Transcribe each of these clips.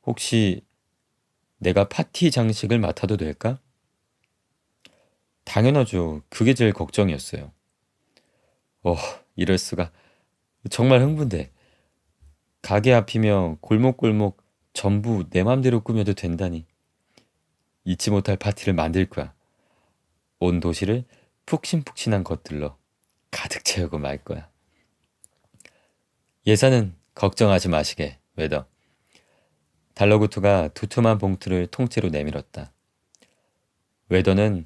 혹시 내가 파티 장식을 맡아도 될까? 당연하죠. 그게 제일 걱정이었어요. 어, 이럴 수가. 정말 흥분돼. 가게 앞이며 골목골목 전부 내 맘대로 꾸며도 된다니. 잊지 못할 파티를 만들 거야. 온 도시를 푹신푹신한 것들로 가득 채우고 말 거야. 예산은 걱정하지 마시게, 웨더. 달러구트가 두툼한 봉투를 통째로 내밀었다. 웨더는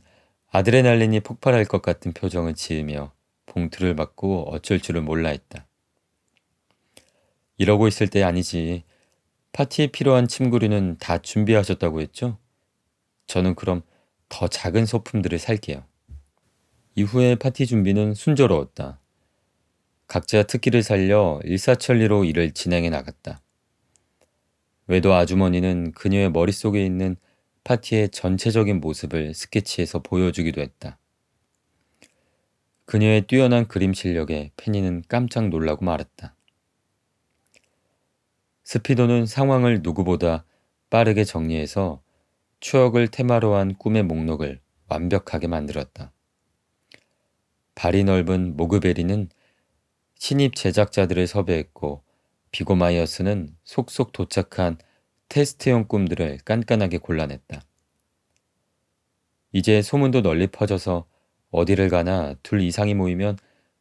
아드레날린이 폭발할 것 같은 표정을 지으며 봉투를 받고 어쩔 줄을 몰라 했다. 이러고 있을 때 아니지. 파티에 필요한 침구류는 다 준비하셨다고 했죠? 저는 그럼 더 작은 소품들을 살게요. 이후에 파티 준비는 순조로웠다. 각자 특기를 살려 일사천리로 일을 진행해 나갔다. 외도 아주머니는 그녀의 머릿속에 있는 파티의 전체적인 모습을 스케치해서 보여주기도 했다. 그녀의 뛰어난 그림 실력에 페니는 깜짝 놀라고 말았다. 스피도는 상황을 누구보다 빠르게 정리해서 추억을 테마로 한 꿈의 목록을 완벽하게 만들었다. 발이 넓은 모그베리는 신입 제작자들을 섭외했고 비고마이어스는 속속 도착한 테스트용 꿈들을 깐깐하게 골라냈다. 이제 소문도 널리 퍼져서 어디를 가나 둘 이상이 모이면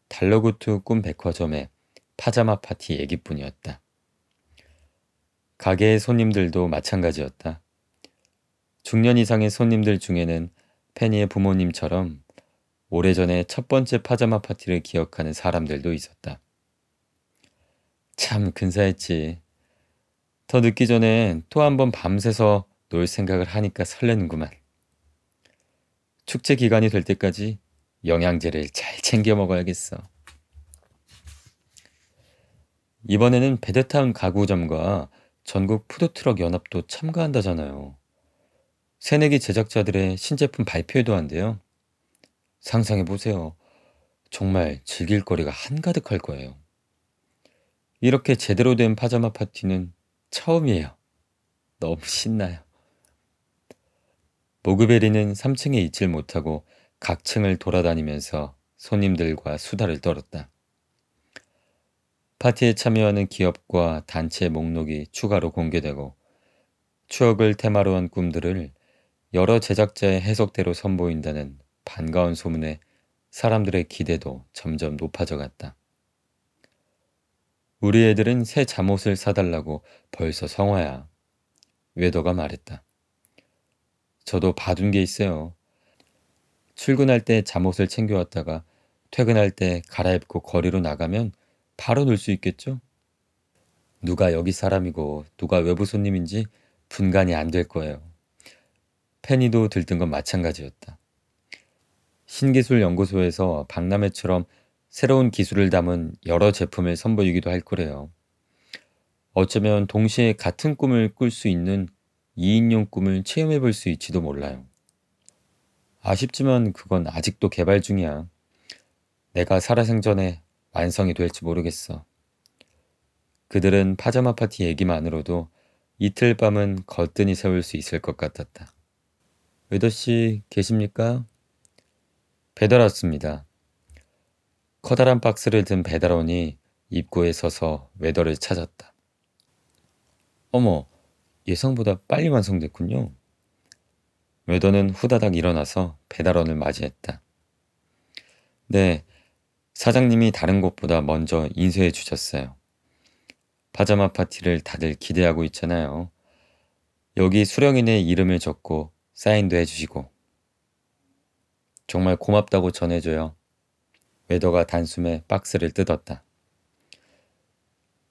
달러구트 꿈 백화점의 파자마 파티 얘기뿐이었다. 가게의 손님들도 마찬가지였다. 중년 이상의 손님들 중에는 페니의 부모님처럼 오래전에 첫 번째 파자마 파티를 기억하는 사람들도 있었다. 참 근사했지. 더 늦기 전에 또 한 번 밤새서 놀 생각을 하니까 설레는구만. 축제 기간이 될 때까지 영양제를 잘 챙겨 먹어야겠어. 이번에는 베드타운 가구점과 전국 푸드트럭 연합도 참가한다잖아요. 새내기 제작자들의 신제품 발표회도 한대요. 상상해보세요. 정말 즐길 거리가 한가득할 거예요. 이렇게 제대로 된 파자마 파티는 처음이에요. 너무 신나요. 모그베리는 3층에 있질 못하고 각 층을 돌아다니면서 손님들과 수다를 떨었다. 파티에 참여하는 기업과 단체 목록이 추가로 공개되고 추억을 테마로 한 꿈들을 여러 제작자의 해석대로 선보인다는 반가운 소문에 사람들의 기대도 점점 높아져 갔다. 우리 애들은 새 잠옷을 사달라고 벌써 성화야. 웨더가 말했다. 저도 봐둔 게 있어요. 출근할 때 잠옷을 챙겨왔다가 퇴근할 때 갈아입고 거리로 나가면 바로 놀 수 있겠죠? 누가 여기 사람이고 누가 외부 손님인지 분간이 안 될 거예요. 페니도 들뜬 건 마찬가지였다. 신기술 연구소에서 박람회처럼 새로운 기술을 담은 여러 제품을 선보이기도 할 거래요. 어쩌면 동시에 같은 꿈을 꿀 수 있는 2인용 꿈을 체험해 볼 수 있지도 몰라요. 아쉽지만 그건 아직도 개발 중이야. 내가 살아생전에 완성이 될지 모르겠어. 그들은 파자마 파티 얘기만으로도 이틀 밤은 거뜬히 세울 수 있을 것 같았다. 웨더 씨 계십니까? 배달 왔습니다. 커다란 박스를 든 배달원이 입구에 서서 웨더를 찾았다. 어머, 예상보다 빨리 완성됐군요. 웨더는 후다닥 일어나서 배달원을 맞이했다. 네, 사장님이 다른 곳보다 먼저 인쇄해 주셨어요. 파자마 파티를 다들 기대하고 있잖아요. 여기 수령인의 이름을 적고 사인도 해주시고. 정말 고맙다고 전해줘요. 웨더가 단숨에 박스를 뜯었다.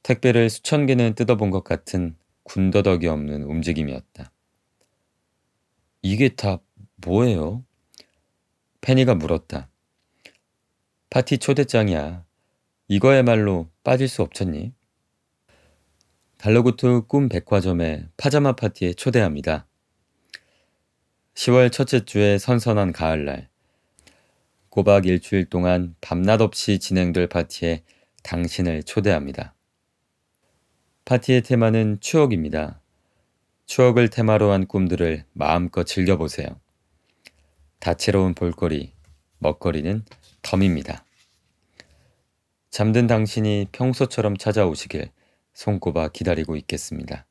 택배를 수천 개는 뜯어본 것 같은 군더더기 없는 움직임이었다. 이게 다 뭐예요? 페니가 물었다. 파티 초대장이야. 이거야말로 빠질 수 없잖니? 달러구트 꿈 백화점의 파자마 파티에 초대합니다. 10월 첫째 주의 선선한 가을날, 꼬박 일주일 동안 밤낮 없이 진행될 파티에 당신을 초대합니다. 파티의 테마는 추억입니다. 추억을 테마로 한 꿈들을 마음껏 즐겨보세요. 다채로운 볼거리, 먹거리는 덤입니다. 잠든 당신이 평소처럼 찾아오시길 손꼽아 기다리고 있겠습니다.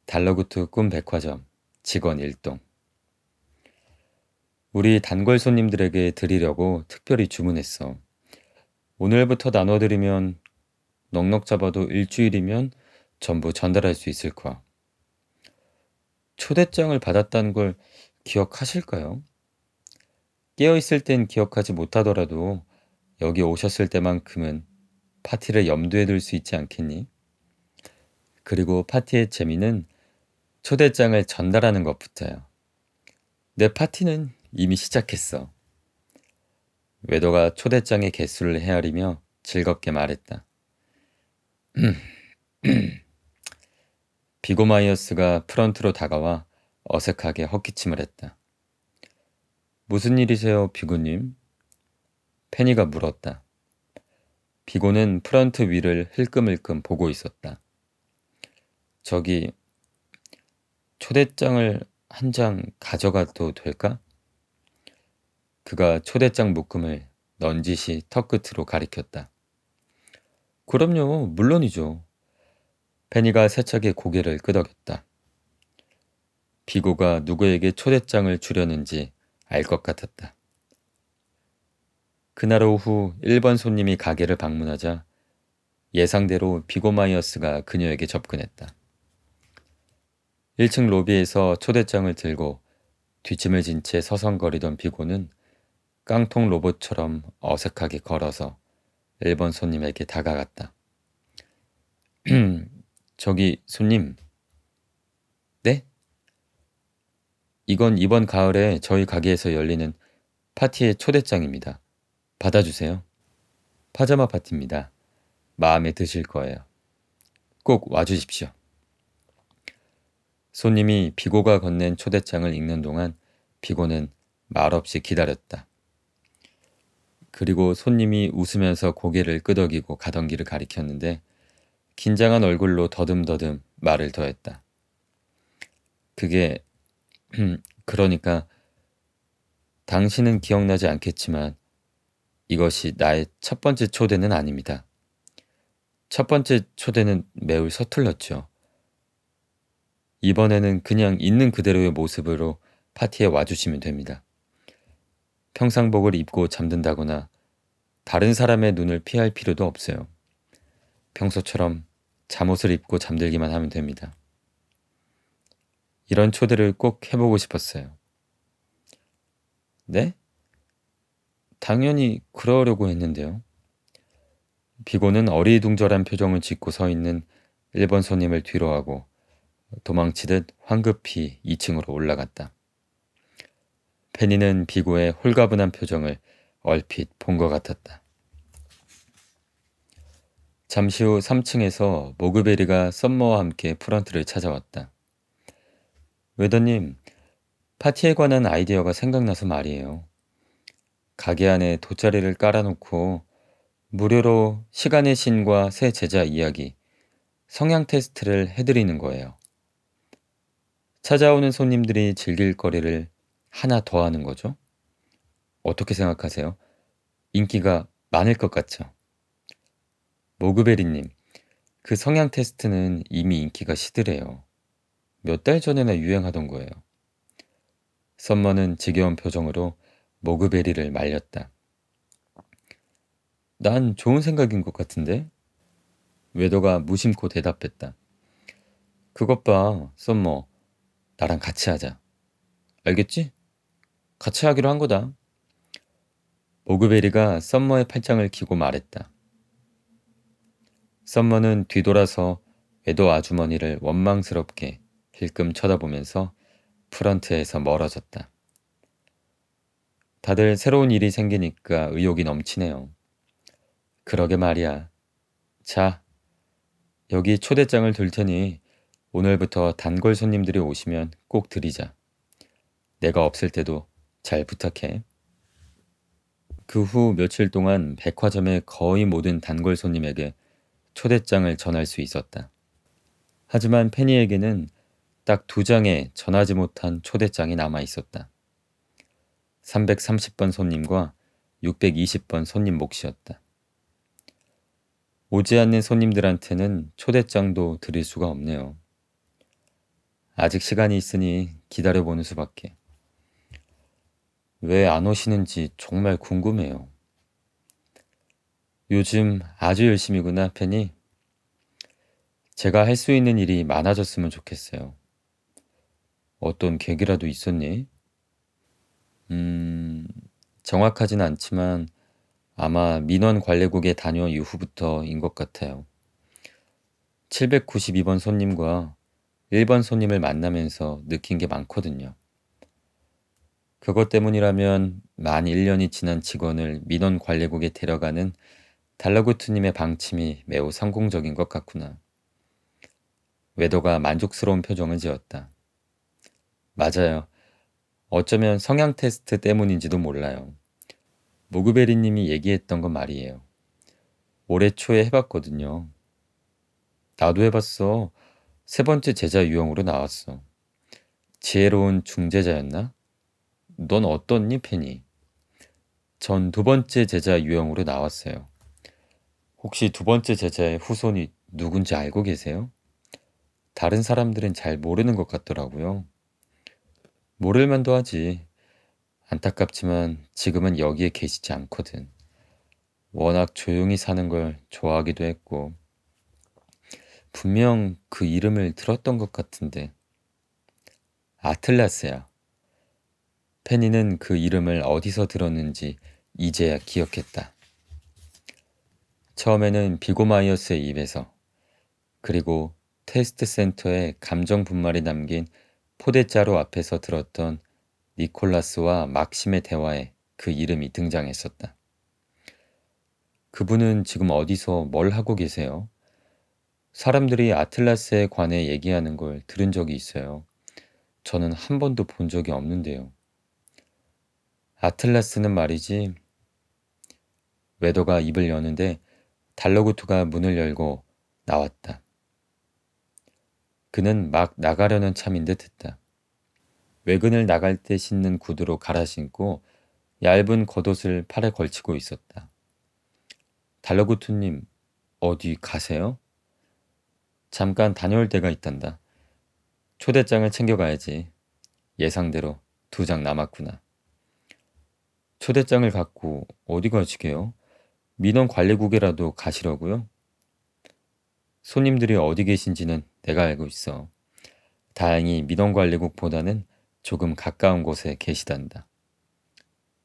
달러구트 꿈백화점 직원 1동. 우리 단골 손님들에게 드리려고 특별히 주문했어. 오늘부터 나눠드리면 넉넉 잡아도 일주일이면 전부 전달할 수 있을 거야. 초대장을 받았다는 걸 기억하실까요? 깨어있을 땐 기억하지 못하더라도 여기 오셨을 때만큼은 파티를 염두에 둘 수 있지 않겠니? 그리고 파티의 재미는 초대장을 전달하는 것부터요. 내 파티는 이미 시작했어. 웨더가 초대장의 개수를 헤아리며 즐겁게 말했다. 비고 마이어스가 프런트로 다가와 어색하게 헛기침을 했다. 무슨 일이세요, 비고님? 페니가 물었다. 비고는 프런트 위를 흘끔흘끔 보고 있었다. 저기 초대장을 한 장 가져가도 될까? 그가 초대장 묶음을 넌지시 턱끝으로 가리켰다. 그럼요, 물론이죠. 페니가 세차게 고개를 끄덕였다. 비고가 누구에게 초대장을 주려는지 알 것 같았다. 그날 오후 1번 손님이 가게를 방문하자 예상대로 비고 마이어스가 그녀에게 접근했다. 1층 로비에서 초대장을 들고 뒷짐을 진 채 서성거리던 비고는 깡통 로봇처럼 어색하게 걸어서 1번 손님에게 다가갔다. 저기 손님. 네? 이건 이번 가을에 저희 가게에서 열리는 파티의 초대장입니다. 받아주세요. 파자마 파티입니다. 마음에 드실 거예요. 꼭 와주십시오. 손님이 비고가 건넨 초대장을 읽는 동안 비고는 말없이 기다렸다. 그리고 손님이 웃으면서 고개를 끄덕이고 가던 길을 가리켰는데 긴장한 얼굴로 더듬더듬 말을 더했다. 그게 그러니까 당신은 기억나지 않겠지만 이것이 나의 첫 번째 초대는 아닙니다. 첫 번째 초대는 매우 서툴렀죠. 이번에는 그냥 있는 그대로의 모습으로 파티에 와주시면 됩니다. 평상복을 입고 잠든다거나 다른 사람의 눈을 피할 필요도 없어요. 평소처럼 잠옷을 입고 잠들기만 하면 됩니다. 이런 초대를 꼭 해보고 싶었어요. 네? 당연히 그러려고 했는데요. 비고는 어리둥절한 표정을 짓고 서 있는 1번 손님을 뒤로하고 도망치듯 황급히 2층으로 올라갔다. 페니는 비고의 홀가분한 표정을 얼핏 본 것 같았다. 잠시 후 3층에서 모그베리가 썸머와 함께 프런트를 찾아왔다. 웨더님, 파티에 관한 아이디어가 생각나서 말이에요. 가게 안에 돗자리를 깔아놓고 무료로 시간의 신과 새 제자 이야기, 성향 테스트를 해드리는 거예요. 찾아오는 손님들이 즐길 거리를 하나 더 하는 거죠. 어떻게 생각하세요? 인기가 많을 것 같죠? 모그베리님, 그 성향 테스트는 이미 인기가 시들해요. 몇 달 전에나 유행하던 거예요. 썸머는 지겨운 표정으로 모그베리를 말렸다. 난 좋은 생각인 것 같은데? 웨더가 무심코 대답했다. 그것 봐, 썸머. 나랑 같이 하자. 알겠지? 같이 하기로 한 거다. 모그베리가 썸머의 팔짱을 끼고 말했다. 썸머는 뒤돌아서 웨더 아주머니를 원망스럽게 힐끔 쳐다보면서 프런트에서 멀어졌다. 다들 새로운 일이 생기니까 의욕이 넘치네요. 그러게 말이야. 자, 여기 초대장을 둘 테니 오늘부터 단골 손님들이 오시면 꼭 드리자. 내가 없을 때도 잘 부탁해. 그 후 며칠 동안 백화점의 거의 모든 단골 손님에게 초대장을 전할 수 있었다. 하지만 페니에게는 딱 2장의 전하지 못한 초대장이 남아 있었다. 330번 손님과 620번 손님 몫이었다. 오지 않는 손님들한테는 초대장도 드릴 수가 없네요. 아직 시간이 있으니 기다려보는 수밖에. 왜 안 오시는지 정말 궁금해요. 요즘 아주 열심히구나, 페니. 제가 할 수 있는 일이 많아졌으면 좋겠어요. 어떤 계기라도 있었니? 음, 정확하진 않지만 아마 민원 관리국에 다녀온 이후부터인 것 같아요. 792번 손님과 1번 손님을 만나면서 느낀 게 많거든요. 그것 때문이라면 만 1년이 지난 직원을 민원 관리국에 데려가는 달러구트님의 방침이 매우 성공적인 것 같구나. 웨더가 만족스러운 표정을 지었다. 맞아요. 어쩌면 성향 테스트 때문인지도 몰라요. 모그베리 님이 얘기했던 건 말이에요. 올해 초에 해봤거든요. 나도 해봤어. 3번째 제자 유형으로 나왔어. 지혜로운 중재자였나? 넌 어떻니, 페니? 전 2번째 제자 유형으로 나왔어요. 혹시 2번째 제자의 후손이 누군지 알고 계세요? 다른 사람들은 잘 모르는 것 같더라고요. 모를 만도 하지. 안타깝지만 지금은 여기에 계시지 않거든. 워낙 조용히 사는 걸 좋아하기도 했고, 분명 그 이름을 들었던 것 같은데. 아틀라스야. 페니는 그 이름을 어디서 들었는지 이제야 기억했다. 처음에는 비고마이어스의 입에서, 그리고 테스트 센터에 감정 분말이 담긴 포대자루 앞에서 들었던 니콜라스와 막심의 대화에 그 이름이 등장했었다. 그분은 지금 어디서 뭘 하고 계세요? 사람들이 아틀라스에 관해 얘기하는 걸 들은 적이 있어요. 저는 한 번도 본 적이 없는데요. 아틀라스는 말이지. 웨더가 입을 여는데 달러구트가 문을 열고 나왔다. 그는 막 나가려는 참인 듯 했다. 외근을 나갈 때 신는 구두로 갈아 신고 얇은 겉옷을 팔에 걸치고 있었다. 달러구트님, 어디 가세요? 잠깐 다녀올 때가 있단다. 초대장을 챙겨가야지. 예상대로 2장 남았구나. 초대장을 갖고 어디 가시게요? 민원 관리국에라도 가시려고요? 손님들이 어디 계신지는 내가 알고 있어. 다행히 민원 관리국보다는 조금 가까운 곳에 계시단다.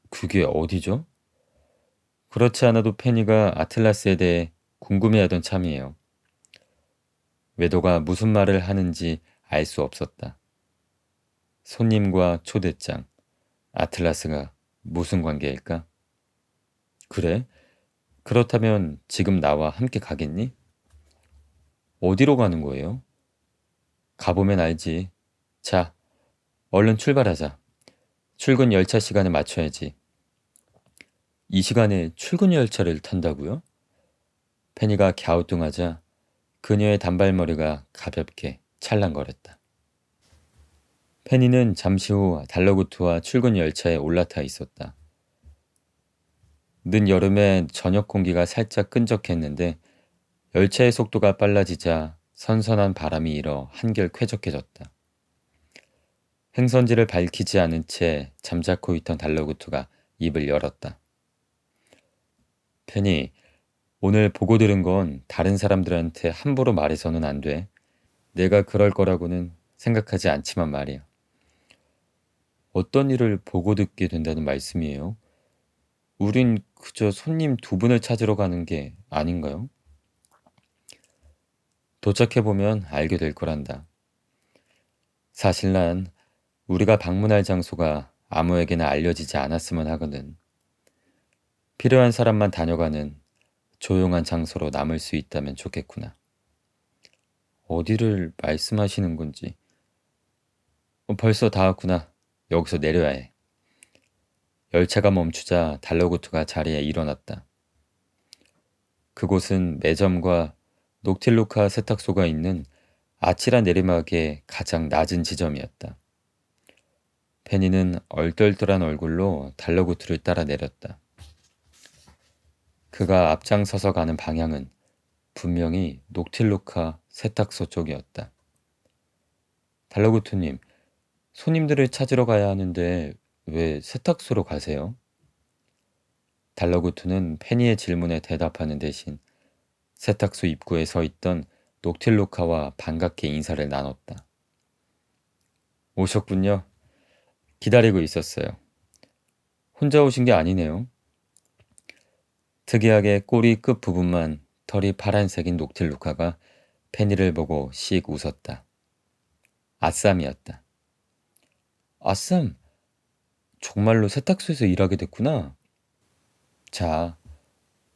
그게 어디죠? 그렇지 않아도 페니가 아틀라스에 대해 궁금해하던 참이에요. 웨도가 무슨 말을 하는지 알 수 없었다. 손님과 초대장, 아틀라스가 무슨 관계일까? 그래? 그렇다면 지금 나와 함께 가겠니? 어디로 가는 거예요? 가보면 알지. 자, 얼른 출발하자. 출근 열차 시간에 맞춰야지. 이 시간에 출근 열차를 탄다고요? 페니가 갸우뚱하자 그녀의 단발머리가 가볍게 찰랑거렸다. 페니는 잠시 후 달러구트와 출근 열차에 올라타 있었다. 늦여름에 저녁 공기가 살짝 끈적했는데 열차의 속도가 빨라지자 선선한 바람이 일어 한결 쾌적해졌다. 행선지를 밝히지 않은 채 잠자코 있던 달러구트가 입을 열었다. 페니, 오늘 보고 들은 건 다른 사람들한테 함부로 말해서는 안 돼. 내가 그럴 거라고는 생각하지 않지만 말이야. 어떤 일을 보고 듣게 된다는 말씀이에요? 우린 그저 손님 2분을 찾으러 가는 게 아닌가요? 도착해보면 알게 될 거란다. 사실 난 우리가 방문할 장소가 아무에게나 알려지지 않았으면 하거든. 필요한 사람만 다녀가는 조용한 장소로 남을 수 있다면 좋겠구나. 어디를 말씀하시는 건지. 벌써 다 왔구나. 여기서 내려야 해. 열차가 멈추자 달러구트가 자리에 일어났다. 그곳은 매점과 녹틸루카 세탁소가 있는 아찔한 내리막의 가장 낮은 지점이었다. 페니는 얼떨떨한 얼굴로 달러구트를 따라 내렸다. 그가 앞장서서 가는 방향은 분명히 녹틸루카 세탁소 쪽이었다. 달러구트님, 손님들을 찾으러 가야 하는데 왜 세탁소로 가세요? 달러구트는 페니의 질문에 대답하는 대신 세탁소 입구에 서 있던 녹틸루카와 반갑게 인사를 나눴다. 오셨군요. 기다리고 있었어요. 혼자 오신 게 아니네요. 특이하게 꼬리 끝 부분만 털이 파란색인 녹틸루카가 페니를 보고 씩 웃었다. 아쌈이었다. 아쌈, 정말로 세탁소에서 일하게 됐구나. 자,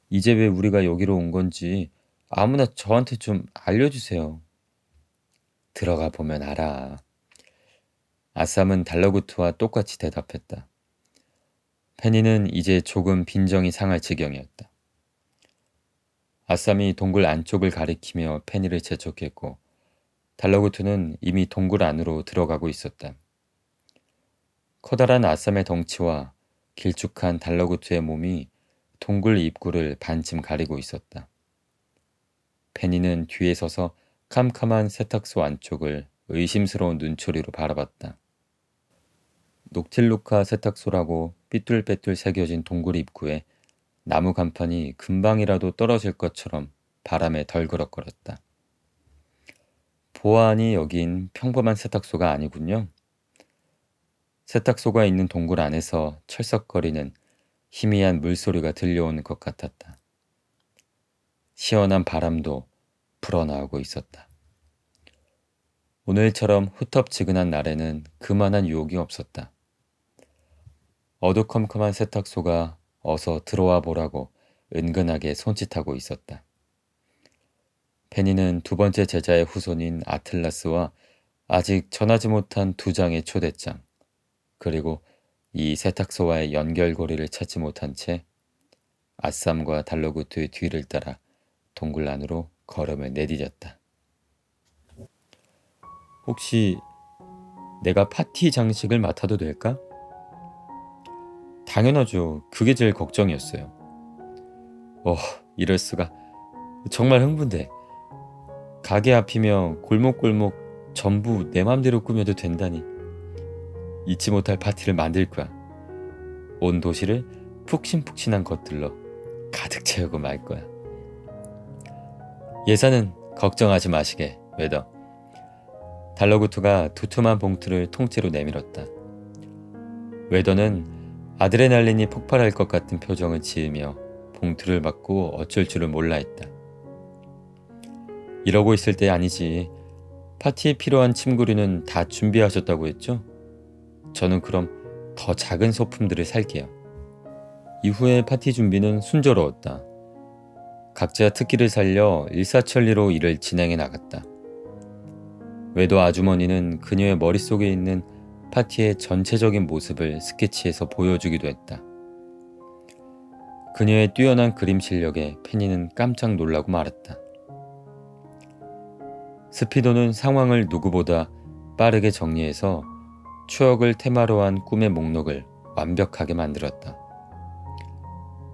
이제 왜 우리가 여기로 온 건지 아무나 저한테 좀 알려주세요. 들어가 보면 알아. 아쌈은 달러구트와 똑같이 대답했다. 페니는 이제 조금 빈정이 상할 지경이었다. 아쌈이 동굴 안쪽을 가리키며 페니를 재촉했고 달러구트는 이미 동굴 안으로 들어가고 있었다. 커다란 아쌈의 덩치와 길쭉한 달러구트의 몸이 동굴 입구를 반쯤 가리고 있었다. 페니는 뒤에 서서 캄캄한 세탁소 안쪽을 의심스러운 눈초리로 바라봤다. 녹틸루카 세탁소라고 삐뚤빼뚤 새겨진 동굴 입구에 나무 간판이 금방이라도 떨어질 것처럼 바람에 덜그럭거렸다. 보아하니 여긴 평범한 세탁소가 아니군요. 세탁소가 있는 동굴 안에서 철썩거리는 희미한 물소리가 들려오는 것 같았다. 시원한 바람도 불어나오고 있었다. 오늘처럼 후텁지근한 날에는 그만한 유혹이 없었다. 어두컴컴한 세탁소가 어서 들어와 보라고 은근하게 손짓하고 있었다. 페니는 두 번째 제자의 후손인 아틀라스와 아직 전하지 못한 두 장의 초대장, 그리고 이 세탁소와의 연결고리를 찾지 못한 채 아쌈과 달러구트의 뒤를 따라 동굴 안으로 걸음을 내디뎠다. 혹시 내가 파티 장식을 맡아도 될까? 당연하죠. 그게 제일 걱정이었어요. 이럴 수가. 정말 흥분돼. 가게 앞이며 골목골목 전부 내 맘대로 꾸며도 된다니. 잊지 못할 파티를 만들 거야. 온 도시를 푹신푹신한 것들로 가득 채우고 말 거야. 예산은 걱정하지 마시게, 웨더. 달러구트가 두툼한 봉투를 통째로 내밀었다. 웨더는 아드레날린이 폭발할 것 같은 표정을 지으며 봉투를 받고 어쩔 줄을 몰라 했다. 이러고 있을 때 아니지. 파티에 필요한 침구류는 다 준비하셨다고 했죠? 저는 그럼 더 작은 소품들을 살게요. 이후의 파티 준비는 순조로웠다. 각자 특기를 살려 일사천리로 일을 진행해 나갔다. 외도 아주머니는 그녀의 머릿속에 있는 파티의 전체적인 모습을 스케치해서 보여주기도 했다. 그녀의 뛰어난 그림 실력에 페니는 깜짝 놀라고 말았다. 스피도는 상황을 누구보다 빠르게 정리해서 추억을 테마로 한 꿈의 목록을 완벽하게 만들었다.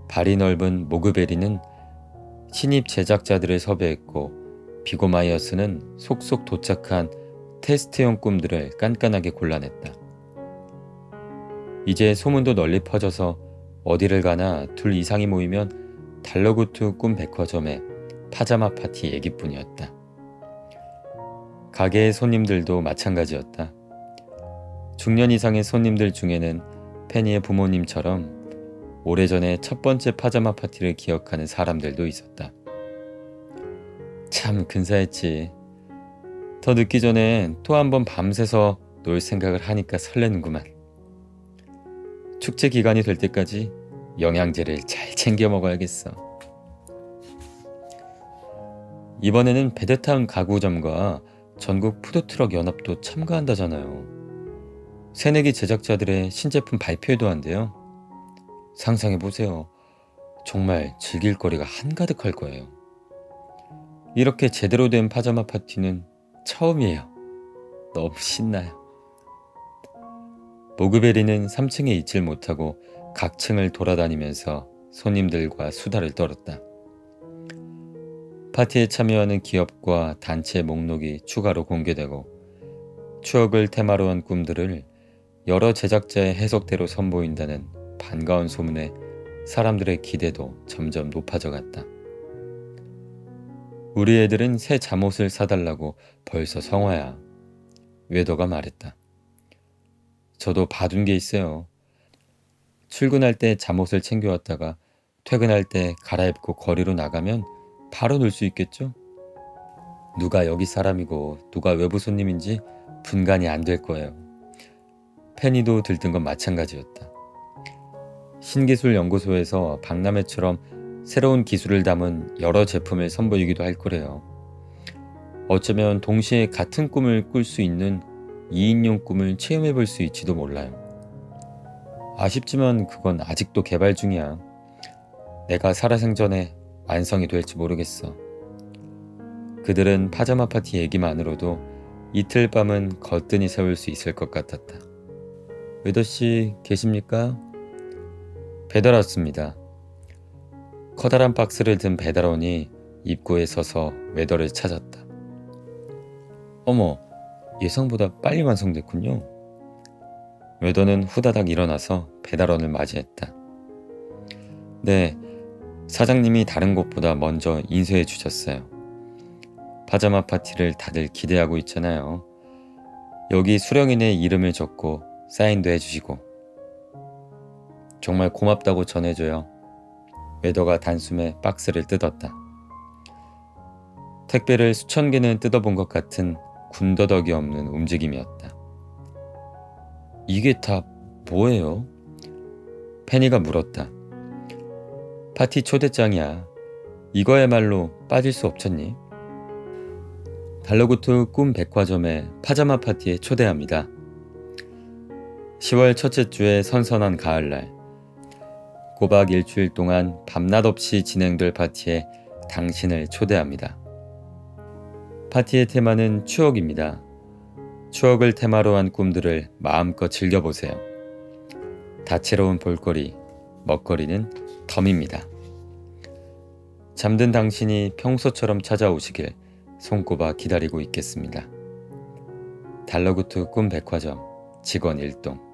발이 넓은 모그베리는 신입 제작자들을 섭외했고 비고마이어스는 속속 도착한 테스트용 꿈들을 깐깐하게 골라냈다. 이제 소문도 널리 퍼져서 어디를 가나 둘 이상이 모이면 달러구트 꿈 백화점의 파자마 파티 얘기뿐이었다. 가게의 손님들도 마찬가지였다. 중년 이상의 손님들 중에는 페니의 부모님처럼 오래전에 첫 번째 파자마 파티를 기억하는 사람들도 있었다. 참 근사했지. 더 늦기 전에 또 한 번 밤새서 놀 생각을 하니까 설레는구만. 축제 기간이 될 때까지 영양제를 잘 챙겨 먹어야겠어. 이번에는 베드타운 가구점과 전국 푸드트럭 연합도 참가한다잖아요. 새내기 제작자들의 신제품 발표회도 한대요. 상상해보세요. 정말 즐길 거리가 한가득할 거예요. 이렇게 제대로 된 파자마 파티는 처음이에요. 너무 신나요. 모그베리는 3층에 있질 못하고 각 층을 돌아다니면서 손님들과 수다를 떨었다. 파티에 참여하는 기업과 단체 목록이 추가로 공개되고 추억을 테마로 한 꿈들을 여러 제작자의 해석대로 선보인다는 반가운 소문에 사람들의 기대도 점점 높아져 갔다. 우리 애들은 새 잠옷을 사달라고 벌써 성화야. 웨더가 말했다. 저도 봐둔 게 있어요. 출근할 때 잠옷을 챙겨왔다가 퇴근할 때 갈아입고 거리로 나가면 바로 놀 수 있겠죠? 누가 여기 사람이고 누가 외부 손님인지 분간이 안 될 거예요. 페니도 들뜬 건 마찬가지였다. 신기술연구소에서 박람회처럼 새로운 기술을 담은 여러 제품을 선보이기도 할 거래요. 어쩌면 동시에 같은 꿈을 꿀 수 있는 2인용 꿈을 체험해 볼 수 있지도 몰라요. 아쉽지만 그건 아직도 개발 중이야. 내가 살아생전에 완성이 될지 모르겠어. 그들은 파자마 파티 얘기만으로도 이틀 밤은 거뜬히 세울 수 있을 것 같았다. 웨더씨 계십니까? 배달 왔습니다. 커다란 박스를 든 배달원이 입구에 서서 웨더를 찾았다. 어머, 예상보다 빨리 완성됐군요. 웨더는 후다닥 일어나서 배달원을 맞이했다. 네, 사장님이 다른 곳보다 먼저 인쇄해 주셨어요. 파자마 파티를 다들 기대하고 있잖아요. 여기 수령인의 이름을 적고 사인도 해주시고. 정말 고맙다고 전해줘요. 웨더가 단숨에 박스를 뜯었다. 택배를 수천 개는 뜯어본 것 같은 군더더기 없는 움직임이었다. 이게 다 뭐예요? 페니가 물었다. 파티 초대장이야. 이거야말로 빠질 수 없잖니? 달러구트 꿈 백화점의 파자마 파티에 초대합니다. 10월 첫째 주의 선선한 가을날, 꼬박 일주일 동안 밤낮 없이 진행될 파티에 당신을 초대합니다. 파티의 테마는 추억입니다. 추억을 테마로 한 꿈들을 마음껏 즐겨보세요. 다채로운 볼거리, 먹거리는 덤입니다. 잠든 당신이 평소처럼 찾아오시길 손꼽아 기다리고 있겠습니다. 달러구트 꿈 백화점 직원 1동.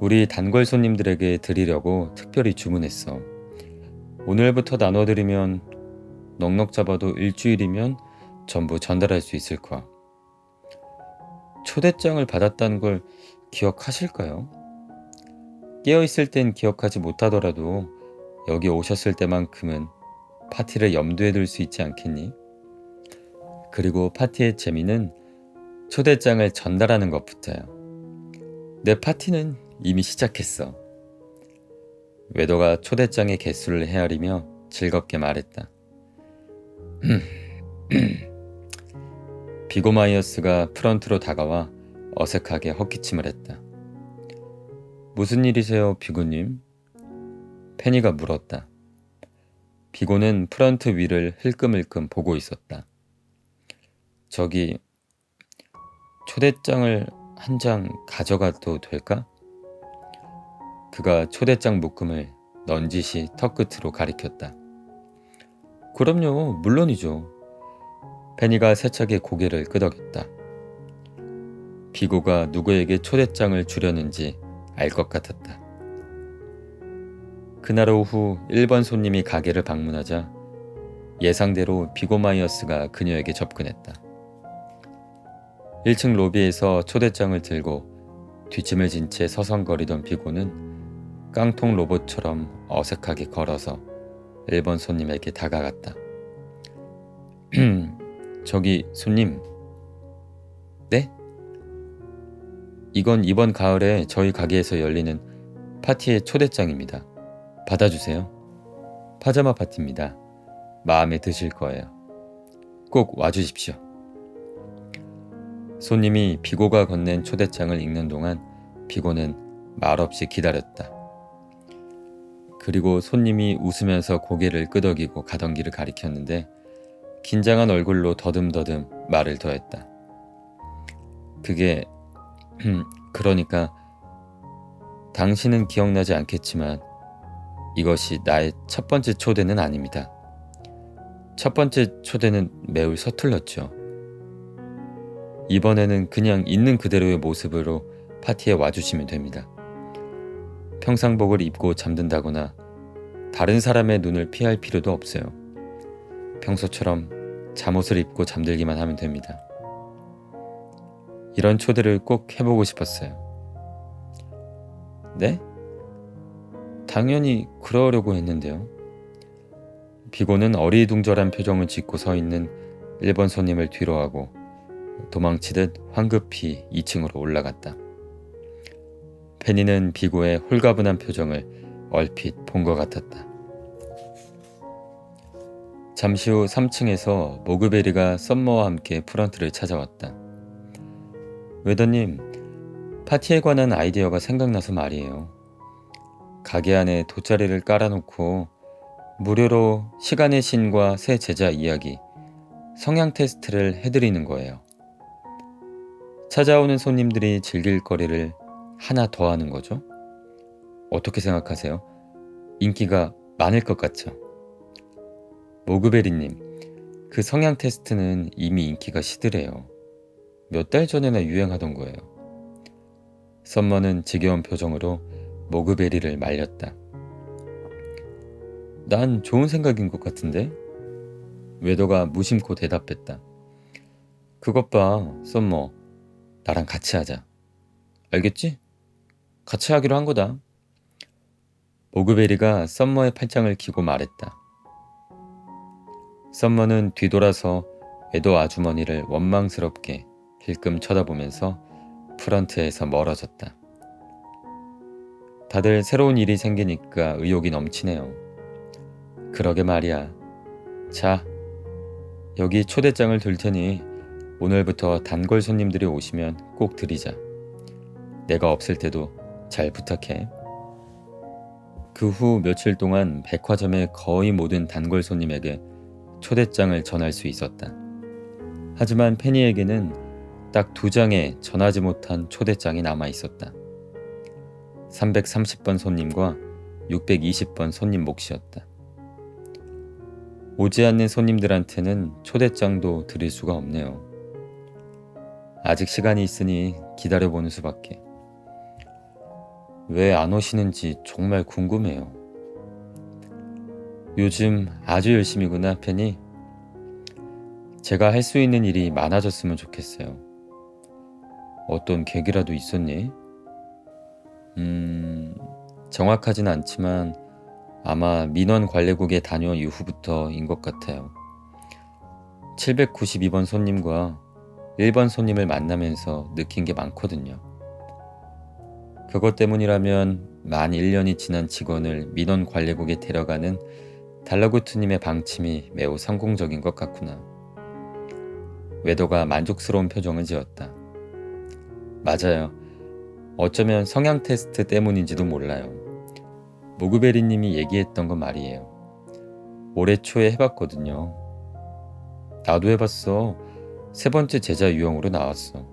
우리 단골 손님들에게 드리려고 특별히 주문했어. 오늘부터 나눠드리면 넉넉 잡아도 일주일이면 전부 전달할 수 있을 거야. 초대장을 받았다는 걸 기억하실까요? 깨어있을 땐 기억하지 못하더라도 여기 오셨을 때만큼은 파티를 염두에 둘 수 있지 않겠니? 그리고 파티의 재미는 초대장을 전달하는 것부터요. 내 파티는 이미 시작했어. 웨더가 초대장의 개수를 헤아리며 즐겁게 말했다. 비고 마이어스가 프런트로 다가와 어색하게 헛기침을 했다. 무슨 일이세요, 비고님? 페니가 물었다. 비고는 프런트 위를 흘끔흘끔 보고 있었다. 저기, 초대장을 한 장 가져가도 될까? 그가 초대장 묶음을 넌지시 턱끝으로 가리켰다. 그럼요, 물론이죠. 페니가 세차게 고개를 끄덕였다. 비고가 누구에게 초대장을 주려는지 알 것 같았다. 그날 오후 1번 손님이 가게를 방문하자 예상대로 비고 마이어스가 그녀에게 접근했다. 1층 로비에서 초대장을 들고 뒷짐을 진 채 서성거리던 비고는 깡통 로봇처럼 어색하게 걸어서 1번 손님에게 다가갔다. 저기 손님. 네? 이건 이번 가을에 저희 가게에서 열리는 파티의 초대장입니다. 받아주세요. 파자마 파티입니다. 마음에 드실 거예요. 꼭 와주십시오. 손님이 비고가 건넨 초대장을 읽는 동안 비고는 말없이 기다렸다. 그리고 손님이 웃으면서 고개를 끄덕이고 가던 길을 가리켰는데 긴장한 얼굴로 더듬더듬 말을 더했다. 그게 그러니까 당신은 기억나지 않겠지만 이것이 나의 첫 번째 초대는 아닙니다. 첫 번째 초대는 매우 서툴렀죠. 이번에는 그냥 있는 그대로의 모습으로 파티에 와주시면 됩니다. 평상복을 입고 잠든다거나 다른 사람의 눈을 피할 필요도 없어요. 평소처럼 잠옷을 입고 잠들기만 하면 됩니다. 이런 초대를 꼭 해보고 싶었어요. 네? 당연히 그러려고 했는데요. 비고는 어리둥절한 표정을 짓고 서 있는 1번 손님을 뒤로하고 도망치듯 황급히 2층으로 올라갔다. 페니는 비고의 홀가분한 표정을 얼핏 본 것 같았다. 잠시 후 3층에서 모그베리가 썸머와 함께 프런트를 찾아왔다. 웨더님, 파티에 관한 아이디어가 생각나서 말이에요. 가게 안에 돗자리를 깔아놓고 무료로 시간의 신과 새 제자 이야기, 성향 테스트를 해드리는 거예요. 찾아오는 손님들이 즐길 거리를 하나 더 하는 거죠. 어떻게 생각하세요? 인기가 많을 것 같죠? 모그베리님, 그 성향 테스트는 이미 인기가 시들해요. 몇 달 전에나 유행하던 거예요. 썸머는 지겨운 표정으로 모그베리를 말렸다. 난 좋은 생각인 것 같은데? 웨더가 무심코 대답했다. 그것 봐, 썸머. 나랑 같이 하자. 알겠지? 같이 하기로 한 거다. 모그베리가 썸머의 팔짱을 끼고 말했다. 썸머는 뒤돌아서 웨더 아주머니를 원망스럽게 힐끔 쳐다보면서 프런트에서 멀어졌다. 다들 새로운 일이 생기니까 의욕이 넘치네요. 그러게 말이야. 자, 여기 초대장을 둘 테니 오늘부터 단골 손님들이 오시면 꼭 드리자. 내가 없을 때도 잘 부탁해. 그 후 며칠 동안 백화점의 거의 모든 단골 손님에게 초대장을 전할 수 있었다. 하지만 페니에게는 딱 2장의 전하지 못한 초대장이 남아 있었다. 330번 손님과 620번 손님 몫이었다. 오지 않는 손님들한테는 초대장도 드릴 수가 없네요. 아직 시간이 있으니 기다려보는 수밖에. 왜 안 오시는지 정말 궁금해요. 요즘 아주 열심히구나, 페니. 제가 할 수 있는 일이 많아졌으면 좋겠어요. 어떤 계기라도 있었니? 정확하진 않지만 아마 민원 관리국에 다녀온 이후부터인 것 같아요. 792번 손님과 1번 손님을 만나면서 느낀 게 많거든요. 그것 때문이라면 만 1년이 지난 직원을 민원 관리국에 데려가는 달러구트님의 방침이 매우 성공적인 것 같구나. 웨더가 만족스러운 표정을 지었다. 맞아요. 어쩌면 성향 테스트 때문인지도 몰라요. 모그베리님이 얘기했던 건 말이에요. 올해 초에 해봤거든요. 나도 해봤어. 3번째 제자 유형으로 나왔어.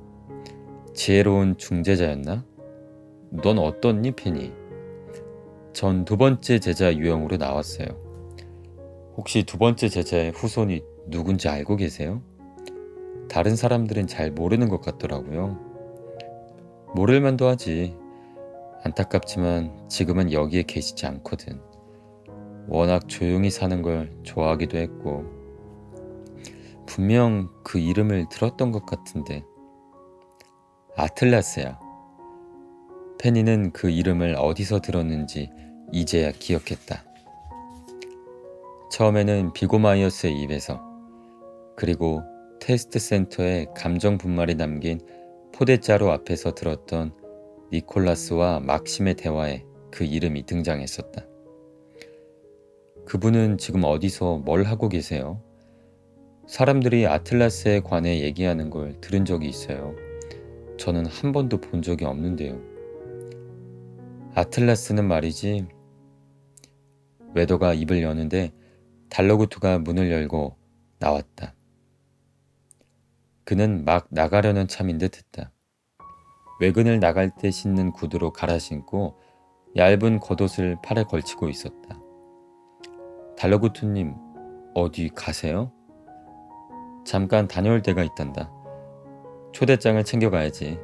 지혜로운 중제자였나? 넌 어떻니, 페니? 전 2번째 제자 유형으로 나왔어요. 혹시 2번째 제자의 후손이 누군지 알고 계세요? 다른 사람들은 잘 모르는 것 같더라고요. 모를 만도 하지. 안타깝지만 지금은 여기에 계시지 않거든. 워낙 조용히 사는 걸 좋아하기도 했고 분명 그 이름을 들었던 것 같은데. 아틀라스야. 페니는 그 이름을 어디서 들었는지 이제야 기억했다. 처음에는 비고마이어스의 입에서, 그리고 테스트 센터에 감정 분말이 담긴 포대자루 앞에서 들었던 니콜라스와 막심의 대화에 그 이름이 등장했었다. 그분은 지금 어디서 뭘 하고 계세요? 사람들이 아틀라스에 관해 얘기하는 걸 들은 적이 있어요. 저는 한 번도 본 적이 없는데요. 아틀라스는 말이지. 웨더가 입을 여는데 달러구트가 문을 열고 나왔다. 그는 막 나가려는 참인 듯 했다. 외근을 나갈 때 신는 구두로 갈아 신고 얇은 겉옷을 팔에 걸치고 있었다. 달러구투님, 어디 가세요? 잠깐 다녀올 때가 있단다. 초대장을 챙겨가야지.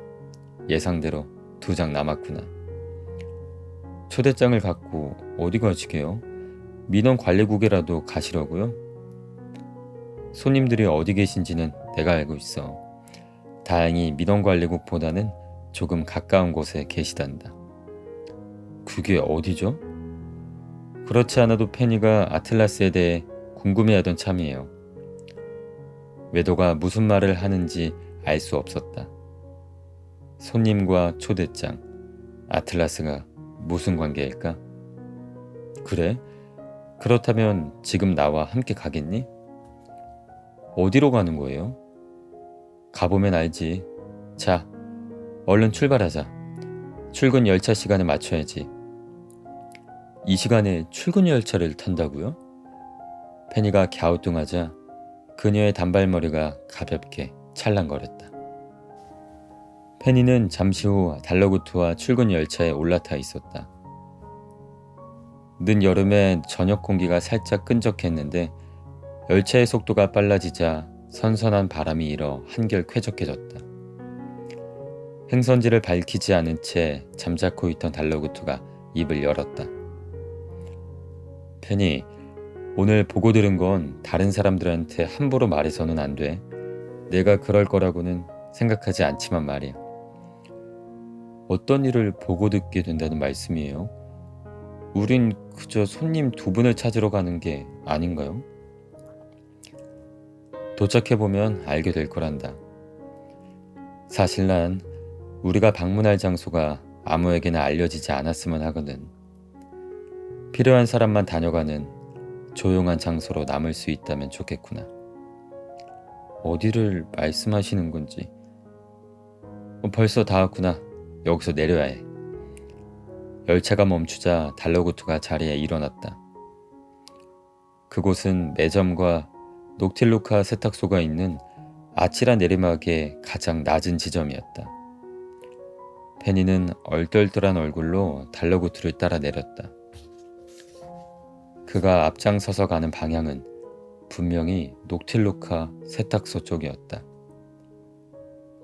예상대로 2장 남았구나. 초대장을 갖고 어디 가시게요? 민원 관리국에라도 가시려고요? 손님들이 어디 계신지는 내가 알고 있어. 다행히 민원 관리국보다는 조금 가까운 곳에 계시단다. 그게 어디죠? 그렇지 않아도 페니가 아틀라스에 대해 궁금해하던 참이에요. 외도가 무슨 말을 하는지 알 수 없었다. 손님과 초대장, 아틀라스가 무슨 관계일까? 그래? 그렇다면 지금 나와 함께 가겠니? 어디로 가는 거예요? 가보면 알지. 자, 얼른 출발하자. 출근 열차 시간에 맞춰야지. 이 시간에 출근 열차를 탄다고요? 페니가 갸우뚱하자 그녀의 단발머리가 가볍게 찰랑거렸다. 페니는 잠시 후 달러구트와 출근 열차에 올라타 있었다. 늦여름에 저녁 공기가 살짝 끈적했는데 열차의 속도가 빨라지자 선선한 바람이 일어 한결 쾌적해졌다. 행선지를 밝히지 않은 채 잠자코 있던 달러구트가 입을 열었다. 페니, 오늘 보고 들은 건 다른 사람들한테 함부로 말해서는 안 돼. 내가 그럴 거라고는 생각하지 않지만 말이야. 어떤 일을 보고 듣게 된다는 말씀이에요? 우린 그저 손님 2분을 찾으러 가는 게 아닌가요? 도착해보면 알게 될 거란다. 사실 난 우리가 방문할 장소가 아무에게나 알려지지 않았으면 하거든. 필요한 사람만 다녀가는 조용한 장소로 남을 수 있다면 좋겠구나. 어디를 말씀하시는 건지. 벌써 다 왔구나. 여기서 내려야 해. 열차가 멈추자 달러구트가 자리에 일어났다. 그곳은 매점과 녹틸루카 세탁소가 있는 아찔한 내리막의 가장 낮은 지점이었다. 페니는 얼떨떨한 얼굴로 달러구트를 따라 내렸다. 그가 앞장서서 가는 방향은 분명히 녹틸루카 세탁소 쪽이었다.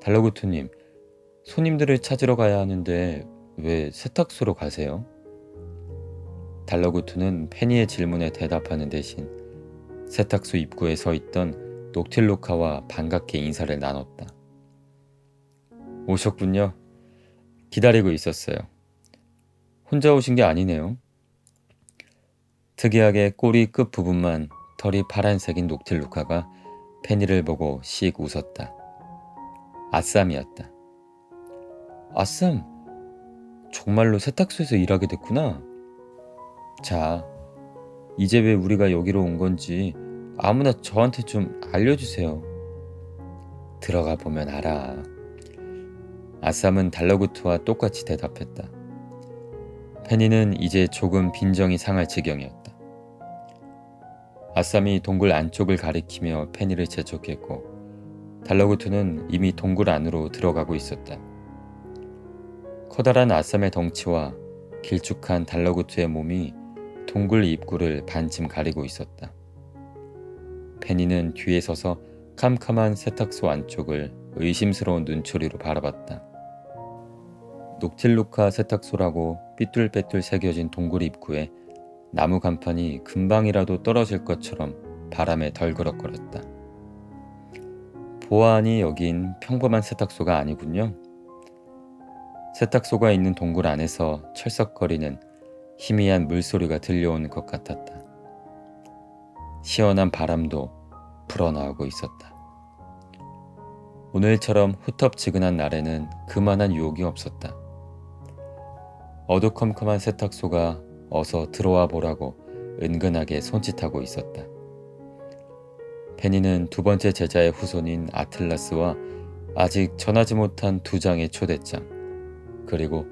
달러구트님, 손님들을 찾으러 가야 하는데 왜 세탁소로 가세요? 달러구트는 페니의 질문에 대답하는 대신 세탁소 입구에 서 있던 녹틸루카와 반갑게 인사를 나눴다. 오셨군요. 기다리고 있었어요. 혼자 오신 게 아니네요. 특이하게 꼬리 끝 부분만 털이 파란색인 녹틸루카가 페니를 보고 씩 웃었다. 아쌈이었다. 아쌈, 정말로 세탁소에서 일하게 됐구나. 자, 이제 왜 우리가 여기로 온 건지 아무나 저한테 좀 알려주세요. 들어가 보면 알아. 아쌈은 달러구트와 똑같이 대답했다. 페니는 이제 조금 빈정이 상할 지경이었다. 아쌈이 동굴 안쪽을 가리키며 페니를 재촉했고 달러구트는 이미 동굴 안으로 들어가고 있었다. 커다란 아쌈의 덩치와 길쭉한 달러구트의 몸이 동굴 입구를 반쯤 가리고 있었다. 페니는 뒤에 서서 캄캄한 세탁소 안쪽을 의심스러운 눈초리로 바라봤다. 녹틸루카 세탁소라고 삐뚤빼뚤 새겨진 동굴 입구에 나무 간판이 금방이라도 떨어질 것처럼 바람에 덜그럭거렸다. 보아하니 여긴 평범한 세탁소가 아니군요. 세탁소가 있는 동굴 안에서 철썩거리는 희미한 물소리가 들려오는 것 같았다. 시원한 바람도 불어나오고 있었다. 오늘처럼 후텁지근한 날에는 그만한 유혹이 없었다. 어두컴컴한 세탁소가 어서 들어와 보라고 은근하게 손짓하고 있었다. 페니는 2번째 제자의 후손인 아틀라스와 아직 전하지 못한 2장의 초대장, 그리고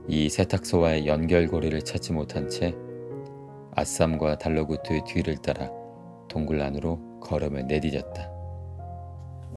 이 세탁소와의 연결고리를 찾지 못한 채 아쌈과 달러구트의 뒤를 따라 동굴 안으로 걸음을 내디뎠다.